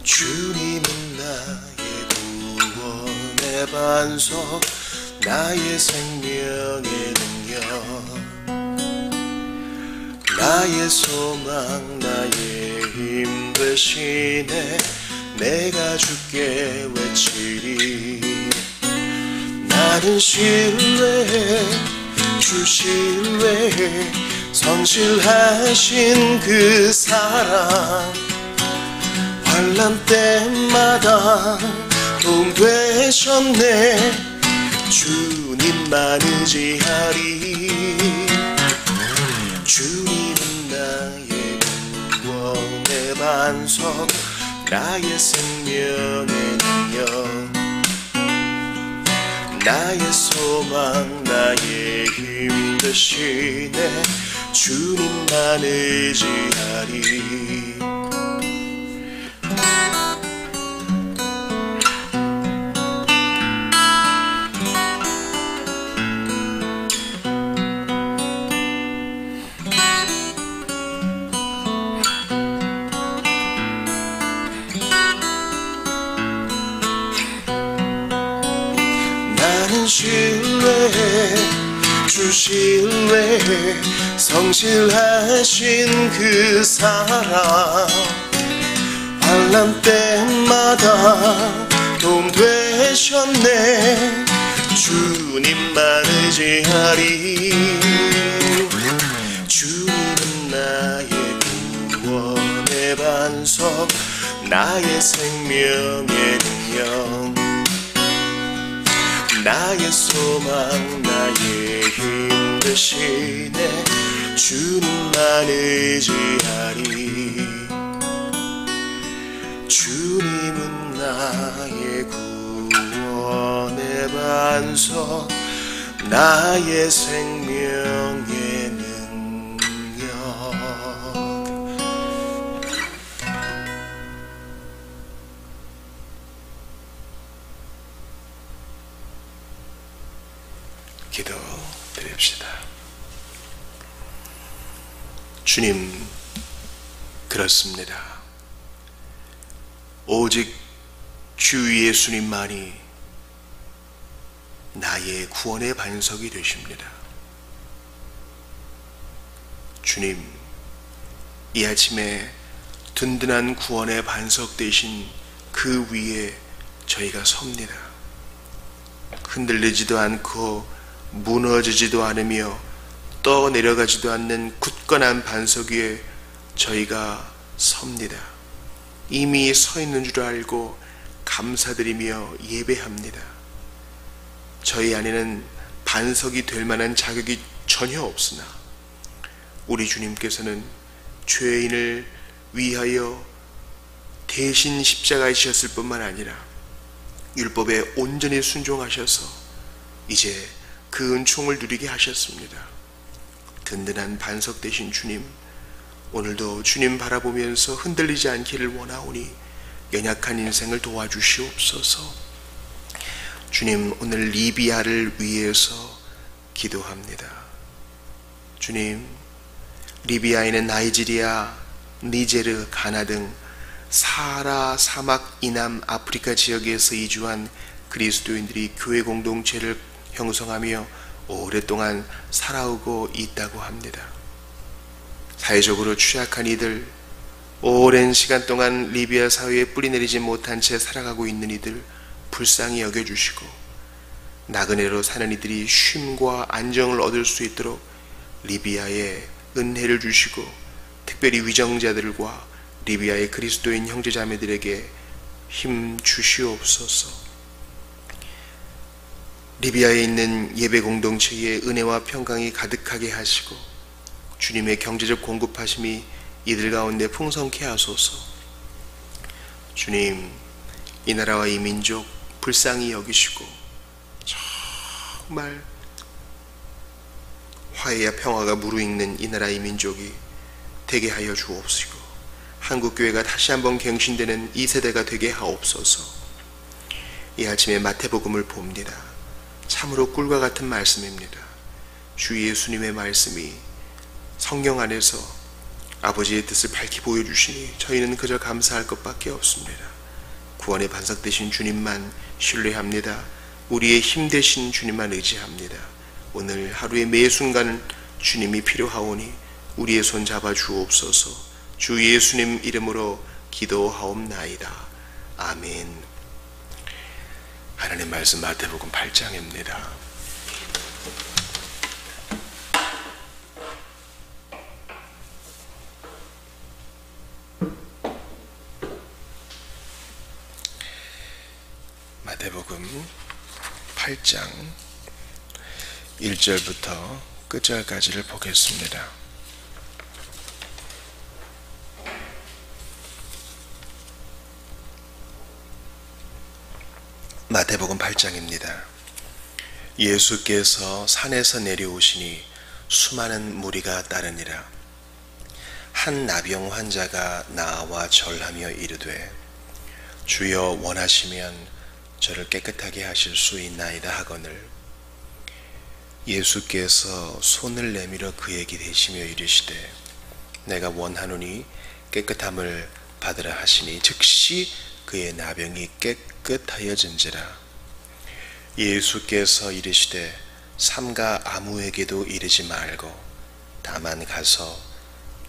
주님은 나의 구원의 반석, 나의 생명의 능력, 나의 소망, 나의 힘 되시네. 내가 주께 외치리. 나는 신뢰해, 주 신뢰해. 성실하신 그 사랑, 환난 때마다 도움 되셨네. 주님만 의지하리. 주님은 나의 구원의 반석, 나의 생명의 능력, 나의 소망, 나의 힘 되시네. 주님만 의지하리. 신뢰해, 주 신뢰해. 성실하신 그 사랑, 환난 때마다 도움 되셨네. 주님만 의지하리. 주님은 나의 구원의 반석, 나의 생명의 능력, 나의 소망, 나의 힘 되시네. 주님만 의지하리. 주님은 나의 구원의 반석, 나의 생명의 능력. 기도 드립시다. 주님, 그렇습니다. 오직 주 예수님만이 나의 구원의 반석이 되십니다. 주님, 이 아침에 든든한 구원의 반석 되신 그 위에 저희가 섭니다. 흔들리지도 않고 무너지지도 않으며 떠내려가지도 않는 굳건한 반석 위에 저희가 섭니다. 이미 서 있는 줄 알고 감사드리며 예배합니다. 저희 안에는 반석이 될 만한 자격이 전혀 없으나 우리 주님께서는 죄인을 위하여 대신 십자가에 지셨을 뿐만 아니라 율법에 온전히 순종하셔서 이제 그 은총을 누리게 하셨습니다. 든든한 반석 되신 주님, 오늘도 주님 바라보면서 흔들리지 않기를 원하오니 연약한 인생을 도와주시옵소서. 주님, 오늘 리비아를 위해서 기도합니다. 주님, 리비아에는 나이지리아, 니제르, 가나 등 사하라 사막 이남 아프리카 지역에서 이주한 그리스도인들이 교회 공동체를 형성하며 오랫동안 살아오고 있다고 합니다. 사회적으로 취약한 이들, 오랜 시간 동안 리비아 사회에 뿌리내리지 못한 채 살아가고 있는 이들 불쌍히 여겨주시고, 나그네로 사는 이들이 쉼과 안정을 얻을 수 있도록 리비아에 은혜를 주시고, 특별히 위정자들과 리비아의 그리스도인 형제자매들에게 힘 주시옵소서. 리비아에 있는 예배 공동체에 은혜와 평강이 가득하게 하시고 주님의 경제적 공급하심이 이들 가운데 풍성케 하소서. 주님, 이 나라와 이 민족 불쌍히 여기시고 정말 화해와 평화가 무르익는 이 나라 이 민족이 되게 하여 주옵시고, 한국교회가 다시 한번 갱신되는 이 세대가 되게 하옵소서. 이 아침에 마태복음을 봅니다. 참으로 꿀과 같은 말씀입니다. 주 예수님의 말씀이 성경 안에서 아버지의 뜻을 밝히 보여주시니 저희는 그저 감사할 것밖에 없습니다. 구원의 반석 되신 주님만 신뢰합니다. 우리의 힘 되신 주님만 의지합니다. 오늘 하루의 매 순간 주님이 필요하오니 우리의 손 잡아 주옵소서. 주 예수님 이름으로 기도하옵나이다. 아멘. 하나님 말씀 마태복음 8장입니다. 마태복음 8장 1절부터 끝절까지를 보겠습니다. 마태복음 8장입니다. 예수께서 산에서 내려오시니 수많은 무리가 따르니라. 한 나병 환자가 나와 절하며 이르되 주여 원하시면 저를 깨끗하게 하실 수 있나이다 하거늘 예수께서 손을 내밀어 그에게 대시며 이르시되 내가 원하노니 깨끗함을 받으라 하시니 즉시 그의 나병이 깨끗하여진지라. 예수께서 이르시되 삼가 아무에게도 이르지 말고 다만 가서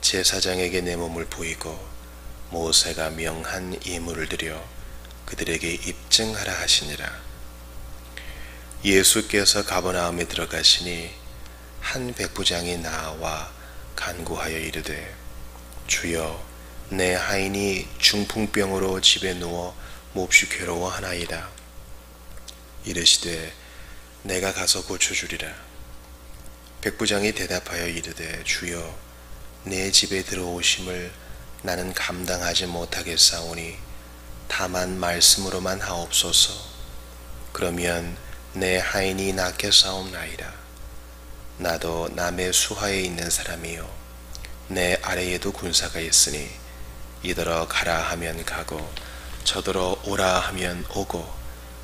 제사장에게 내 몸을 보이고 모세가 명한 예물을 드려 그들에게 입증하라 하시니라. 예수께서 가버나움에 들어가시니 한 백부장이 나와 간구하여 이르되 주여 내 하인이 중풍병으로 집에 누워 몹시 괴로워하나이다. 이르시되 내가 가서 고쳐주리라. 백부장이 대답하여 이르되 주여 내 집에 들어오심을 나는 감당하지 못하겠사오니 다만 말씀으로만 하옵소서. 그러면 내 하인이 낫겠사옵나이다. 나도 남의 수하에 있는 사람이요 내 아래에도 군사가 있으니 이더러 가라 하면 가고 저더러 오라 하면 오고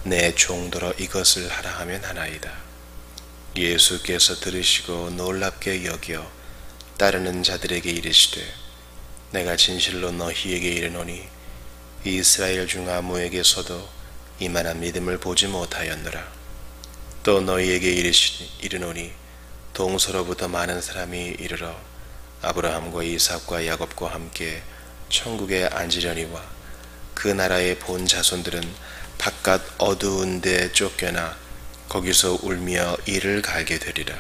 내 종더러 이것을 하라 하면 하나이다. 예수께서 들으시고 놀랍게 여겨 따르는 자들에게 이르시되 내가 진실로 너희에게 이르노니 이스라엘 중 아무에게서도 이만한 믿음을 보지 못하였노라. 또 너희에게 이르노니 동서로부터 많은 사람이 이르러 아브라함과 이삭과 야곱과 함께 천국에 앉으려니와 그 나라의 본 자손들은 바깥 어두운 데 쫓겨나 거기서 울며 이를 갈게 되리라.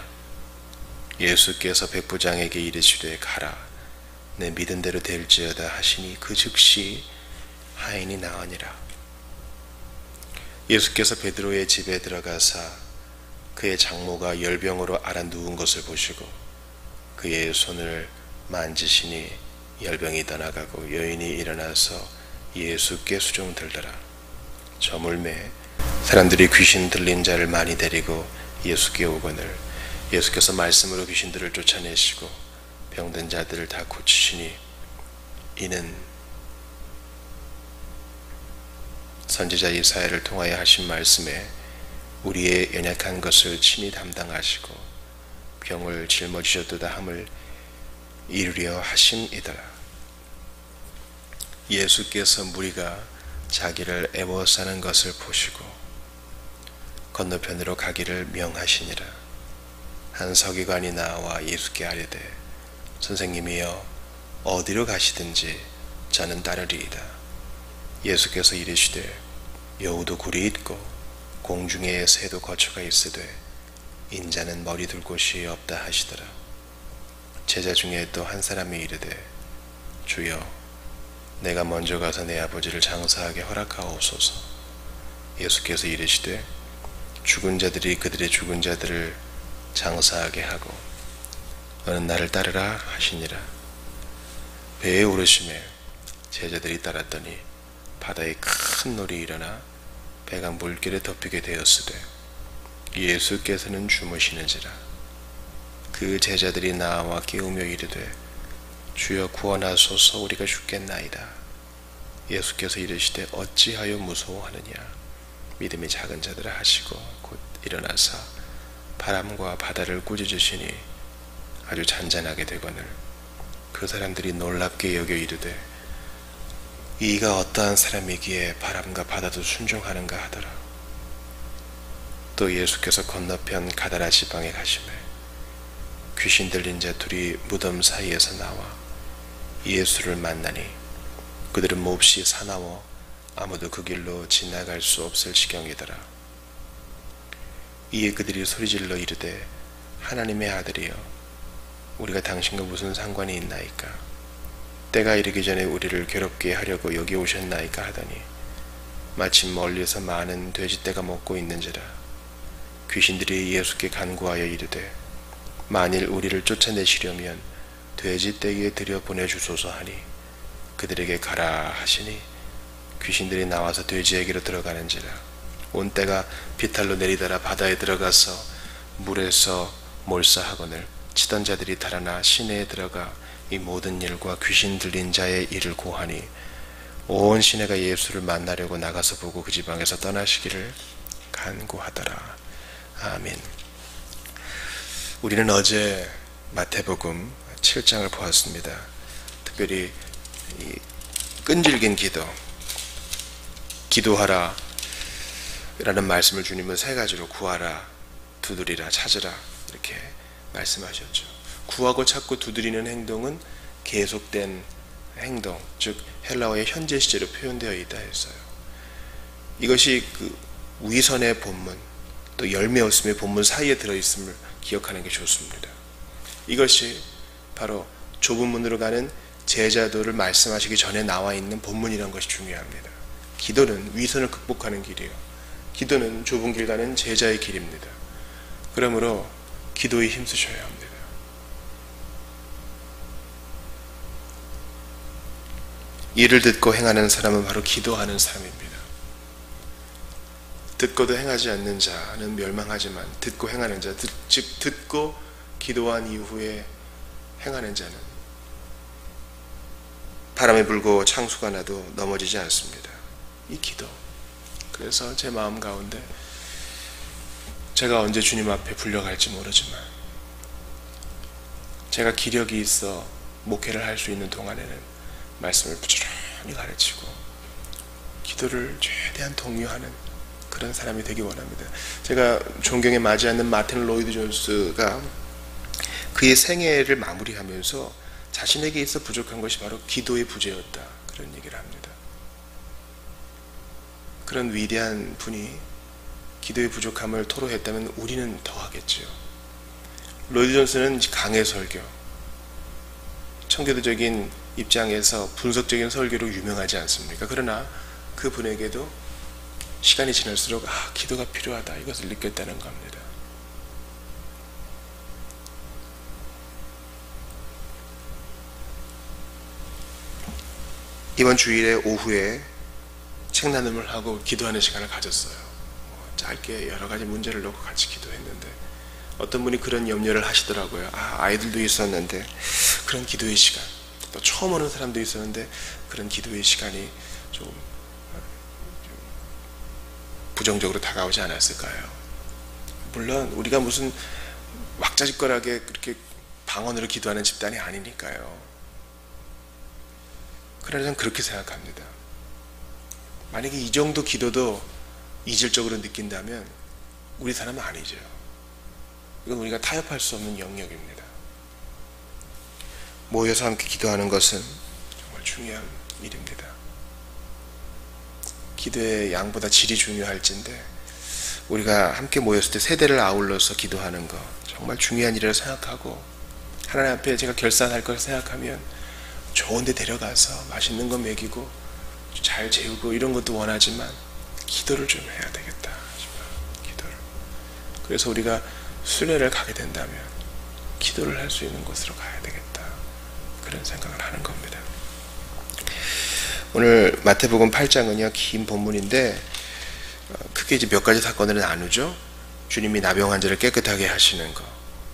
예수께서 백부장에게 이르시되 가라 내 믿은 대로 될지어다 하시니 그 즉시 하인이 나으니라. 예수께서 베드로의 집에 들어가사 그의 장모가 열병으로 앓아 누운 것을 보시고 그의 손을 만지시니 열병이 떠나가고 여인이 일어나서 예수께 수종들더라. 저물매 사람들이 귀신 들린 자를 많이 데리고 예수께 오거늘 예수께서 말씀으로 귀신들을 쫓아내시고 병든 자들을 다 고치시니 이는 선지자 이사야를 통하여 하신 말씀에 우리의 연약한 것을 친히 담당하시고 병을 짊어지셨도다 함을 이루려 하심이더라. 예수께서 무리가 자기를 애워싸는 것을 보시고 건너편으로 가기를 명하시니라. 한 서기관이 나와 예수께 아뢰되 선생님이여 어디로 가시든지 저는 따르리이다. 예수께서 이르시되 여우도 굴이 있고 공중에 새도 거처가 있으되 인자는 머리 둘 곳이 없다 하시더라. 제자 중에 또 한 사람이 이르되 주여 내가 먼저 가서 내 아버지를 장사하게 허락하옵소서. 예수께서 이르시되 죽은 자들이 그들의 죽은 자들을 장사하게 하고 너는 나를 따르라 하시니라. 배에 오르심에 제자들이 따랐더니 바다에 큰 놀이 일어나 배가 물결에 덮이게 되었으되 예수께서는 주무시는지라. 그 제자들이 나와 깨우며 이르되 주여 구원하소서 우리가 죽겠나이다. 예수께서 이르시되 어찌하여 무서워하느냐 믿음이 작은 자들아 하시고 곧 일어나서 바람과 바다를 꾸짖으시니 아주 잔잔하게 되거늘 그 사람들이 놀랍게 여겨 이르되 이가 어떠한 사람이기에 바람과 바다도 순종하는가 하더라. 또 예수께서 건너편 가다라 지방에 가시매 귀신 들린 자 둘이 무덤 사이에서 나와 예수를 만나니 그들은 몹시 사나워 아무도 그 길로 지나갈 수 없을 지경이더라. 이에 그들이 소리질러 이르되 하나님의 아들이여 우리가 당신과 무슨 상관이 있나이까? 때가 이르기 전에 우리를 괴롭게 하려고 여기 오셨나이까 하더니 마침 멀리서 많은 돼지떼가 먹고 있는지라. 귀신들이 예수께 간구하여 이르되 만일 우리를 쫓아내시려면 돼지떼기에 들여 보내주소서 하니 그들에게 가라 하시니 귀신들이 나와서 돼지에게로 들어가는지라. 온 떼가 비탈로 내리더라 바다에 들어가서 물에서 몰사하거늘 치던 자들이 달아나 시내에 들어가 이 모든 일과 귀신 들린 자의 일을 고하니 온 시내가 예수를 만나려고 나가서 보고 그 지방에서 떠나시기를 간구하더라. 아멘. 우리는 어제 마태복음 7장을 보았습니다. 특별히 이 끈질긴 기도, 기도하라 라는 말씀을 주님은 세 가지로 구하라, 두드리라, 찾으라 이렇게 말씀하셨죠. 구하고 찾고 두드리는 행동은 계속된 행동, 즉 헬라어의 현재 시제로 표현되어 있다 했어요. 이것이 그 위선의 본문 또 열매 없음의 본문 사이에 들어있음을 기억하는 게 좋습니다. 이것이 바로 좁은 문으로 가는 제자도를 말씀하시기 전에 나와 있는 본문이라는 것이 중요합니다. 기도는 위선을 극복하는 길이에요. 기도는 좁은 길 가는 제자의 길입니다. 그러므로 기도에 힘쓰셔야 합니다. 이를 듣고 행하는 사람은 바로 기도하는 사람입니다. 듣고도 행하지 않는 자는 멸망하지만 듣고 행하는 자, 즉 듣고 기도한 이후에 행하는 자는 바람이 불고 창수가 나도 넘어지지 않습니다. 이 기도. 그래서 제 마음 가운데 제가 언제 주님 앞에 불려갈지 모르지만 제가 기력이 있어 목회를 할 수 있는 동안에는 말씀을 부지런히 가르치고 기도를 최대한 독려하는 그런 사람이 되기 원합니다. 제가 존경에 맞지 않는 마틴 로이드 존스가 그의 생애를 마무리하면서 자신에게 있어 부족한 것이 바로 기도의 부재였다, 그런 얘기를 합니다. 그런 위대한 분이 기도의 부족함을 토로했다면 우리는 더 하겠죠. 로이드 존스는 강해 설교, 청교도적인 입장에서 분석적인 설교로 유명하지 않습니까? 그러나 그 분에게도 시간이 지날수록 기도가 필요하다 이것을 느꼈다는 겁니다. 이번 주일에 오후에 책 나눔을 하고 기도하는 시간을 가졌어요. 짧게 여러 가지 문제를 놓고 같이 기도했는데 어떤 분이 그런 염려를 하시더라고요. 아이들도 있었는데 그런 기도의 시간, 또 처음 오는 사람도 있었는데 그런 기도의 시간이 좀 부정적으로 다가오지 않았을까요? 물론 우리가 무슨 왁자지껄하게 그렇게 방언으로 기도하는 집단이 아니니까요. 그러나 저는 그렇게 생각합니다. 만약에 이 정도 기도도 이질적으로 느낀다면 우리 사람은 아니죠. 이건 우리가 타협할 수 없는 영역입니다. 모여서 함께 기도하는 것은 정말 중요한 일입니다. 기도의 양보다 질이 중요할진데 우리가 함께 모였을 때 세대를 아울러서 기도하는 것 정말 중요한 일이라고 생각하고 하나님 앞에 제가 결산할 걸 생각하면 좋은 데 데려가서 맛있는 거 먹이고 잘 재우고 이런 것도 원하지만 기도를 좀 해야 되겠다 싶어요. 기도를. 그래서 우리가 순례를 가게 된다면 기도를 할 수 있는 곳으로 가야 되겠다, 그런 생각을 하는 겁니다. 오늘 마태복음 8장은요 긴 본문인데 크게 이제 몇 가지 사건을 나누죠. 주님이 나병 환자를 깨끗하게 하시는 것,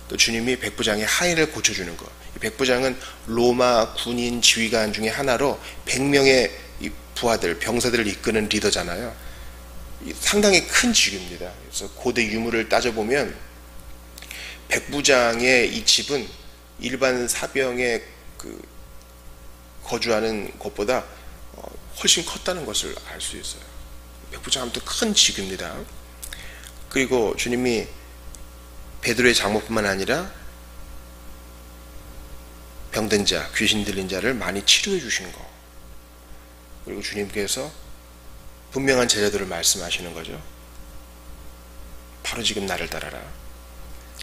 또 주님이 백부장의 하인을 고쳐주는 것. 이 백부장은 로마 군인 지휘관 중에 하나로 100명의 이 부하들, 병사들을 이끄는 리더잖아요. 상당히 큰 지교입니다. 그래서 고대 유물을 따져보면 백부장의 이 집은 일반 사병의 그 거주하는 것보다 훨씬 컸다는 것을 알 수 있어요. 백부장 아무튼 큰 지교입니다. 그리고 주님이 베드로의 장모뿐만 아니라 병든 자, 귀신 들린 자를 많이 치료해 주신 거, 그리고 주님께서 분명한 제자들을 말씀하시는 거죠. 바로 지금 나를 따라라.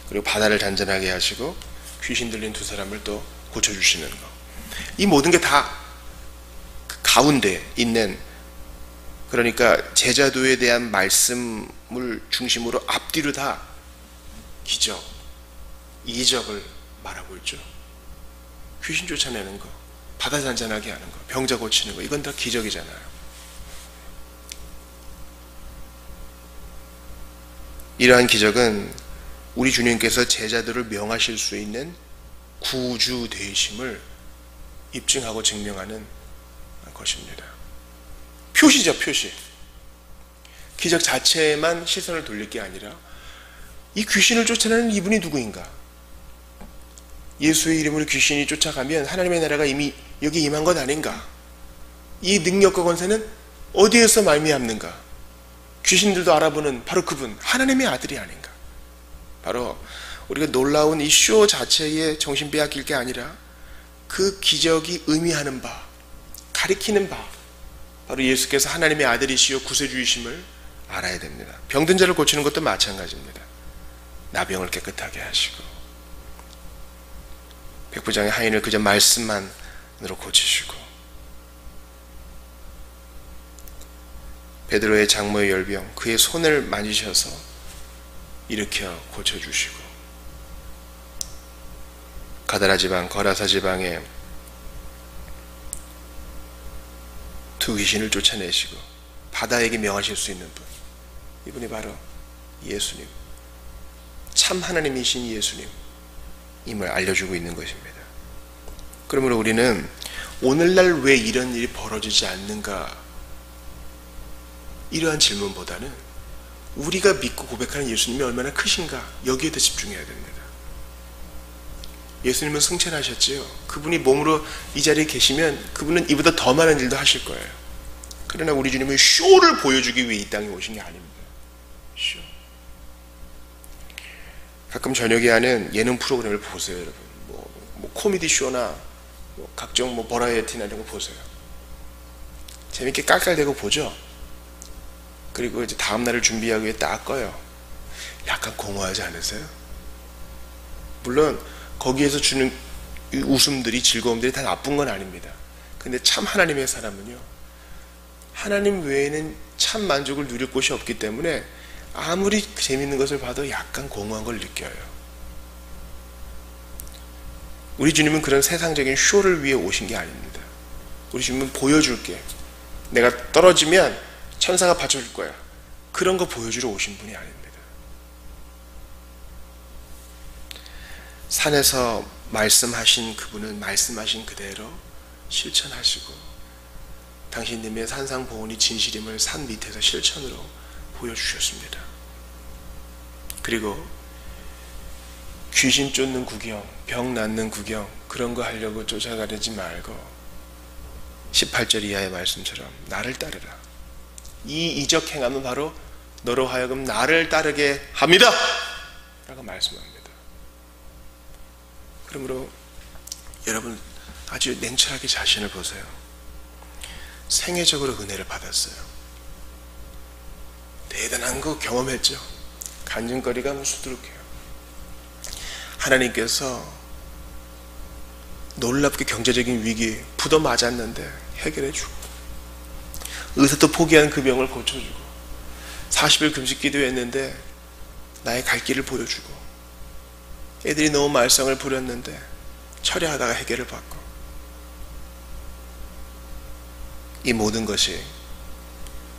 그리고 바다를 잔잔하게 하시고 귀신 들린 두 사람을 또 고쳐주시는 거. 이 모든 게 다 가운데 있는, 그러니까 제자도에 대한 말씀을 중심으로 앞뒤로 다 기적, 이적을 말하고 있죠. 귀신 쫓아내는 거, 바다 잔잔하게 하는 거, 병자 고치는 거, 이건 다 기적이잖아요. 이러한 기적은 우리 주님께서 제자들을 명하실 수 있는 구주 되심을 입증하고 증명하는 것입니다. 표시죠, 표시. 기적 자체에만 시선을 돌릴 게 아니라 이 귀신을 쫓아내는 이분이 누구인가? 예수의 이름으로 귀신이 쫓아가면 하나님의 나라가 이미 여기 임한 것 아닌가? 이 능력과 권세는 어디에서 말미암는가? 귀신들도 알아보는 바로 그분, 하나님의 아들이 아닌가? 바로 우리가 놀라운 이 쇼 자체에 정신 빼앗길 게 아니라 그 기적이 의미하는 바, 가리키는 바, 바로 예수께서 하나님의 아들이시요 구세주이심을 알아야 됩니다. 병든 자를 고치는 것도 마찬가지입니다. 나병을 깨끗하게 하시고 백부장의 하인을 그저 말씀만으로 고치시고 베드로의 장모의 열병, 그의 손을 만지셔서 일으켜 고쳐주시고 가다라 지방, 거라사 지방에 두 귀신을 쫓아내시고 바다에게 명하실 수 있는 분, 이분이 바로 예수님, 참 하나님이신 예수님임을 알려주고 있는 것입니다. 그러므로 우리는 오늘날 왜 이런 일이 벌어지지 않는가, 이러한 질문보다는 우리가 믿고 고백하는 예수님이 얼마나 크신가, 여기에 더 집중해야 됩니다. 예수님은 승천하셨지요. 그분이 몸으로 이 자리에 계시면 그분은 이보다 더 많은 일도 하실 거예요. 그러나 우리 주님은 쇼를 보여주기 위해 이 땅에 오신 게 아닙니다. 쇼. 가끔 저녁에 하는 예능 프로그램을 보세요, 여러분. 뭐 코미디 쇼나 각종 버라이어티나 이런 거 보세요. 재밌게 깔깔대고 보죠. 그리고 이제 다음 날을 준비하기 위해 딱 꺼요. 약간 공허하지 않으세요? 물론 거기에서 주는 웃음들이, 즐거움들이 다 나쁜 건 아닙니다. 근데 참 하나님의 사람은요, 하나님 외에는 참 만족을 누릴 곳이 없기 때문에 아무리 재밌는 것을 봐도 약간 공허한 걸 느껴요. 우리 주님은 그런 세상적인 쇼를 위해 오신 게 아닙니다. 우리 주님은 보여줄게, 내가 떨어지면 천사가 받쳐줄 거야, 그런 거 보여주러 오신 분이 아닙니다. 산에서 말씀하신 그분은 말씀하신 그대로 실천하시고 당신님의 산상보훈이 진실임을 산 밑에서 실천으로 보여주셨습니다. 그리고 귀신 쫓는 구경, 병 낫는 구경, 그런 거 하려고 쫓아가지 말고 18절 이하의 말씀처럼 나를 따르라. 이 이적 행함은 바로 너로 하여금 나를 따르게 합니다 라고 말씀합니다. 그러므로 여러분 아주 냉철하게 자신을 보세요. 생애적으로 은혜를 받았어요. 대단한 거 경험했죠. 간증거리가 수두룩해요. 하나님께서 놀랍게 경제적인 위기 부도 맞았는데 해결해주고, 의사도 포기한 그 병을 고쳐주고, 40일 금식 기도했는데 나의 갈 길을 보여주고, 애들이 너무 말썽을 부렸는데 철회하다가 해결을 받고, 이 모든 것이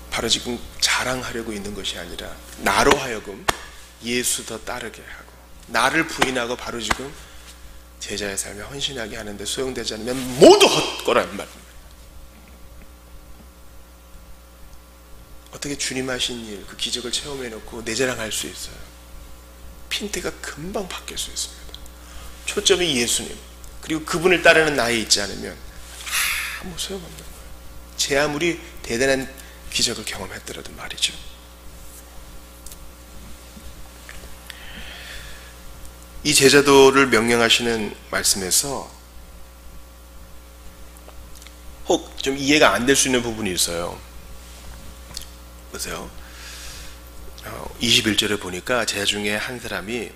바로 지금 자랑하려고 있는 것이 아니라 나로 하여금 예수 더 따르게 하고 나를 부인하고 바로 지금 제자의 삶에 헌신하게 하는데 소용되지 않으면 모두 헛거란 말입니다. 어떻게 주님 하신 일, 그 기적을 체험해놓고 내 자랑할 수 있어요? 핀트가 금방 바뀔 수 있습니다. 초점이 예수님, 그리고 그분을 따르는 나에 있지 않으면 아무 소용없는 거예요. 제 아무리 대단한 기적을 경험했더라도 말이죠. 이 제자도를 명령하시는 말씀에서 혹 좀 이해가 안 될 수 있는 부분이 있어요. 보세요. 21절에 보니까 제자 중에 한 사람이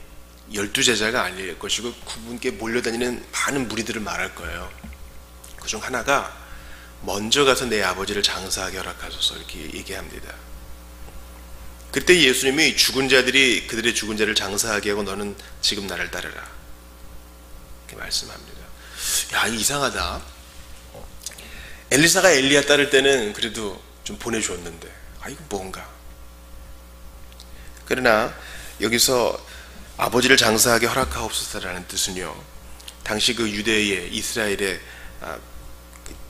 12제자가 아닐 것이고 그분께 몰려다니는 많은 무리들을 말할 거예요. 그중 하나가 먼저 가서 내 아버지를 장사하게 허락하소서 이렇게 얘기합니다. 그때 예수님이 죽은 자들이 그들의 죽은 자를 장사하게 하고 너는 지금 나를 따르라 이렇게 말씀합니다. 야, 이상하다. 엘리사가 엘리야 따를 때는 그래도 좀 보내줬는데 이거 뭔가. 그러나 여기서 아버지를 장사하게 허락하옵소서라는 뜻은요, 당시 그 유대의 이스라엘의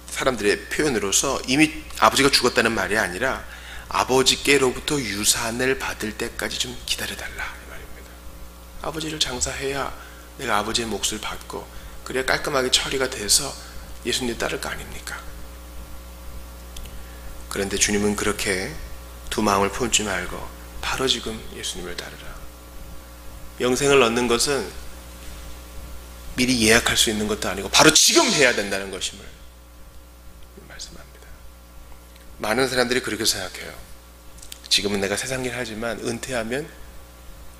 사람들의 표현으로서 이미 아버지가 죽었다는 말이 아니라 아버지께로부터 유산을 받을 때까지 좀 기다려달라 이 말입니다. 아버지를 장사해야 내가 아버지의 몫을 받고 그래야 깔끔하게 처리가 돼서 예수님 따를 거 아닙니까? 그런데 주님은 그렇게 두 마음을 품지 말고 바로 지금 예수님을 따르라. 영생을 얻는 것은 미리 예약할 수 있는 것도 아니고 바로 지금 해야 된다는 것임을 말씀합니다. 많은 사람들이 그렇게 생각해요. 지금은 내가 세상 일 하지만 은퇴하면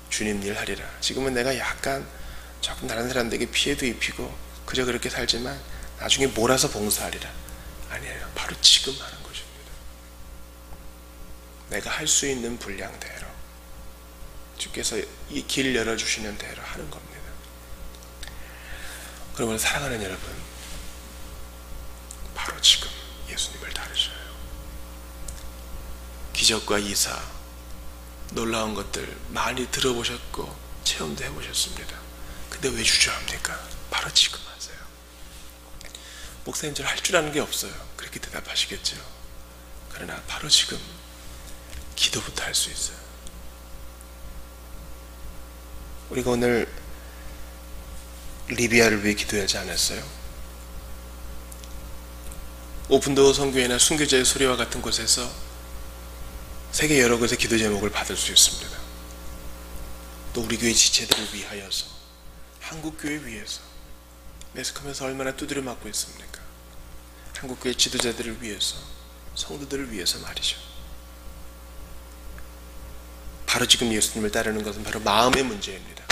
주님 일 하리라. 지금은 내가 약간 조금 다른 사람들에게 피해도 입히고 그저 그렇게 살지만 나중에 몰아서 봉사하리라. 아니에요. 바로 지금 하는 것입니다. 내가 할 수 있는 분량대로 주께서 이 길 열어주시는 대로 하는 겁니다. 그러면 사랑하는 여러분, 바로 지금 예수님을 따르셔요. 기적과 이사, 놀라운 것들 많이 들어보셨고 체험도 해보셨습니다. 근데 왜 주저합니까? 바로 지금 하세요. 목사님 저 할 줄 아는 게 없어요. 그렇게 대답하시겠죠. 그러나 바로 지금 기도부터 할 수 있어요. 우리가 오늘 리비아를 위해 기도하지 않았어요? 오픈도어 선교회나 순교자의 소리와 같은 곳에서 세계 여러 곳의 기도 제목을 받을 수 있습니다. 또 우리 교회 지체들을 위하여서, 한국교회 위해서 매스컴에서 얼마나 두드려 맞고 있습니까? 한국교회 지도자들을 위해서, 성도들을 위해서 말이죠. 바로 지금 예수님을 따르는 것은 바로 마음의 문제입니다.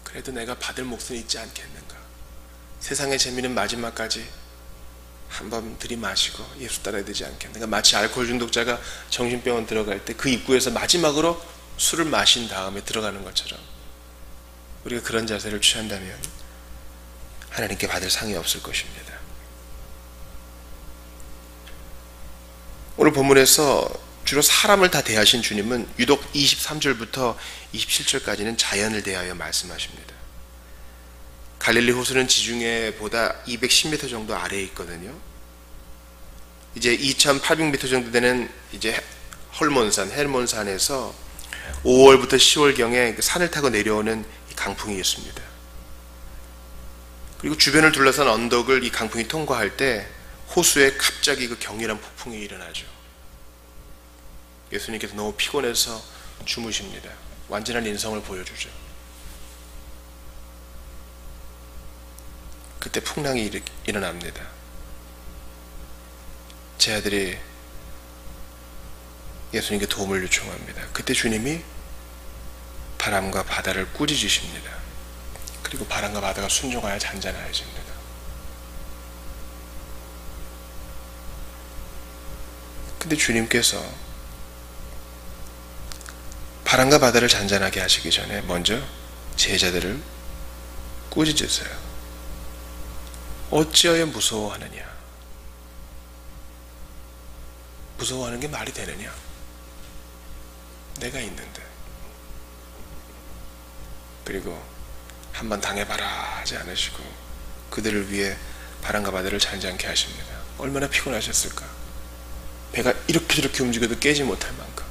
그래도 내가 받을 몫은 있지 않겠는가? 세상의 재미는 마지막까지 한번 들이마시고 예수 따라야 되지 않겠는가? 마치 알코올 중독자가 정신병원 들어갈 때 그 입구에서 마지막으로 술을 마신 다음에 들어가는 것처럼 우리가 그런 자세를 취한다면 하나님께 받을 상이 없을 것입니다. 오늘 본문에서 주로 사람을 다 대하신 주님은 유독 23절부터 27절까지는 자연을 대하여 말씀하십니다. 갈릴리 호수는 지중해보다 210m 정도 아래에 있거든요. 이제 2800m 정도 되는 이제 헬몬산에서 5월부터 10월경에 산을 타고 내려오는 강풍이 있습니다. 그리고 주변을 둘러싼 언덕을 이 강풍이 통과할 때 호수에 갑자기 그 격렬한 폭풍이 일어나죠. 예수님께서 너무 피곤해서 주무십니다. 완전한 인성을 보여주죠. 그때 풍랑이 일어납니다. 제 아들이 예수님께 도움을 요청합니다. 그때 주님이 바람과 바다를 꾸짖으십니다. 그리고 바람과 바다가 순종하여 잔잔해집니다. 근데 주님께서 바람과 바다를 잔잔하게 하시기 전에 먼저 제자들을 꾸짖으세요. 어찌하여 무서워하느냐? 무서워하는 게 말이 되느냐? 내가 있는데. 그리고 한번 당해봐라 하지 않으시고 그들을 위해 바람과 바다를 잔잔케 하십니다. 얼마나 피곤하셨을까? 배가 이렇게 저렇게 움직여도 깨지 못할 만큼.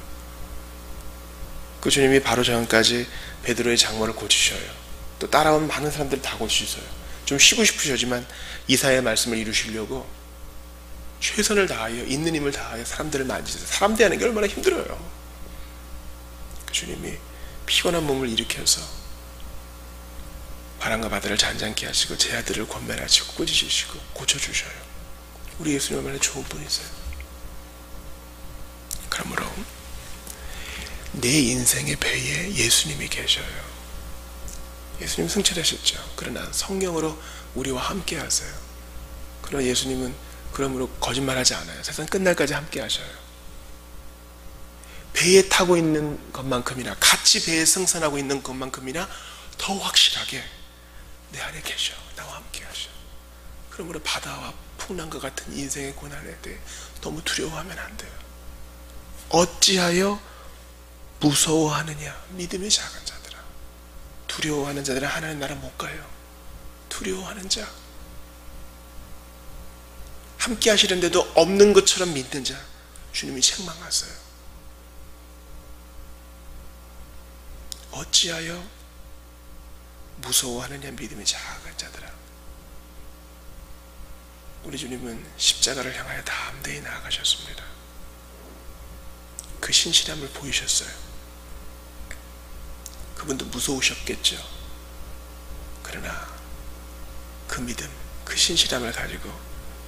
그 주님이 바로 전까지 베드로의 장모를 고치셔요. 또 따라온 많은 사람들 다 고치셔요. 좀 쉬고 싶으시지만 이사야의 말씀을 이루시려고 최선을 다하여 있는 힘을 다하여 사람들을 만지세요. 사람 대하는 게 얼마나 힘들어요. 그 주님이 피곤한 몸을 일으켜서 바람과 바다를 잔잔케 하시고 제 아들을 권면하시고 꾸짖으시고 고쳐주셔요. 우리 예수님 얼마나 좋은 분이세요. 그러므로 내 인생의 배에 예수님이 계셔요. 예수님 승천하셨죠. 그러나 성령으로 우리와 함께 하세요. 그러나 예수님은 그러므로 거짓말하지 않아요. 세상 끝날까지 함께 하셔요. 배에 타고 있는 것만큼이나 같이 배에 승선하고 있는 것만큼이나 더 확실하게 내 안에 계셔. 나와 함께 하셔. 그러므로 바다와 풍랑과 같은 인생의 고난에 대해 너무 두려워하면 안 돼요. 어찌하여 무서워하느냐 믿음의 작은 자들아. 두려워하는 자들은 하나님 나라 못 가요. 두려워하는 자, 함께 하시는데도 없는 것처럼 믿는 자 주님이 책망하세요. 어찌하여 무서워하느냐 믿음의 작은 자들아. 우리 주님은 십자가를 향하여 담대히 나아가셨습니다. 그 신실함을 보이셨어요. 그분도 무서우셨겠죠. 그러나 그 믿음, 그 신실함을 가지고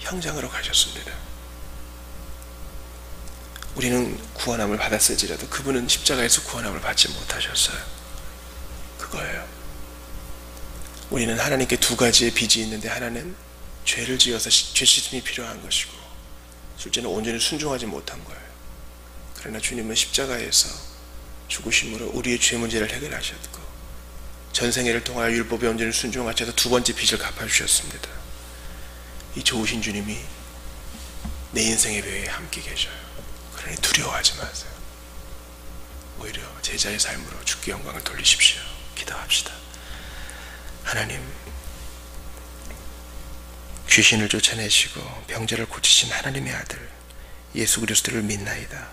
형장으로 가셨습니다. 우리는 구원함을 받았을지라도 그분은 십자가에서 구원함을 받지 못하셨어요. 그거예요. 우리는 하나님께 두 가지의 빚이 있는데, 하나는 죄를 지어서 죄 씻음이 필요한 것이고, 둘째는 온전히 순종하지 못한 거예요. 그러나 주님은 십자가에서 죽으심으로 우리의 죄 문제를 해결하셨고, 전생애를 통하여 율법에 온전히 순종하셔서 두 번째 빚을 갚아주셨습니다. 이 좋으신 주님이 내 인생의 배에 함께 계셔요. 그러니 두려워하지 마세요. 오히려 제자의 삶으로 주께 영광을 돌리십시오. 기도합시다. 하나님, 귀신을 쫓아내시고 병자를 고치신 하나님의 아들 예수 그리스도를 믿나이다.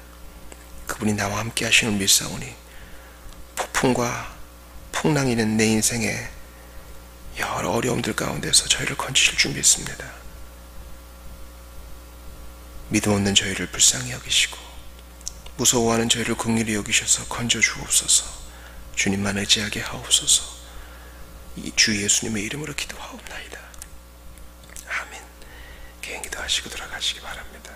그분이 나와 함께 하시는 믿사오니 폭풍과 풍랑이 있는 내 인생에 여러 어려움들 가운데서 저희를 건지실 줄 믿습니다. 믿음 없는 저희를 불쌍히 여기시고 무서워하는 저희를 긍휼히 여기셔서 건져 주옵소서. 주님만 의지하게 하옵소서. 이 주 예수님의 이름으로 기도하옵나이다. 아멘. 개인 기도하시고 들어가시기 바랍니다.